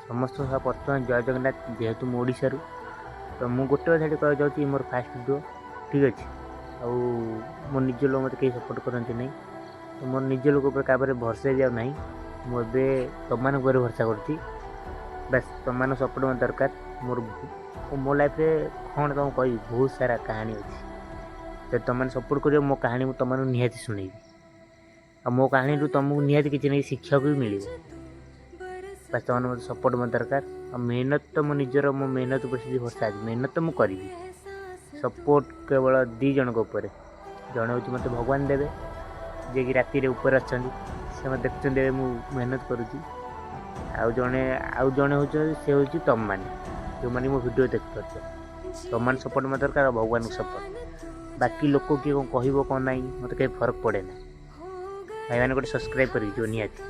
समस्त प्रथम जय जगन्नाथ जेहेतु मो ओडिशा तो मुझे गोटे कथा कह जाऊँगी मोर फास्ट वीडियो ठीक अच्छे आउ मो निज लोग मत कहीं सपोर्ट करते नहीं तो मोर निज लोक क्या भरसा जाऊ ना मुझे तुम मान भरसा करुँच बस तुम मान सपोर्ट मत दरकार मोर मो लाइफ कौन तुम कह बहुत सारा कहानी अच्छी तो तुम मैंने सपोर्ट कर मो कहानी तुम निहाती शुणेबी आ मो कहानी तुमको निहाती किसी ना शिक्षा भी मिले बस तुम मत सपोर्ट मत दरकार आ मेहनत तो मो निजर मो मेहनत पर भरसा आज मेहनत तो मुझे करी सपोर्ट केवल दी जन जड़े हूँ मत भगवान देवे जे कि राति ऊपर अच्छा से मत देखते मुझे मेहनत करुँची आउ जड़े हूँ से हूँ तुम मैंने जो मैंने मो वीडियो देख पार्छ तुम मैंने सपोर्ट मत दरकार भगवान को सपोर्ट बाकी लोक किए कौन कह कौन ना मत कहीं फरक पड़े ना भाई मैंने गोटे सब्सक्राइब कर निहाती।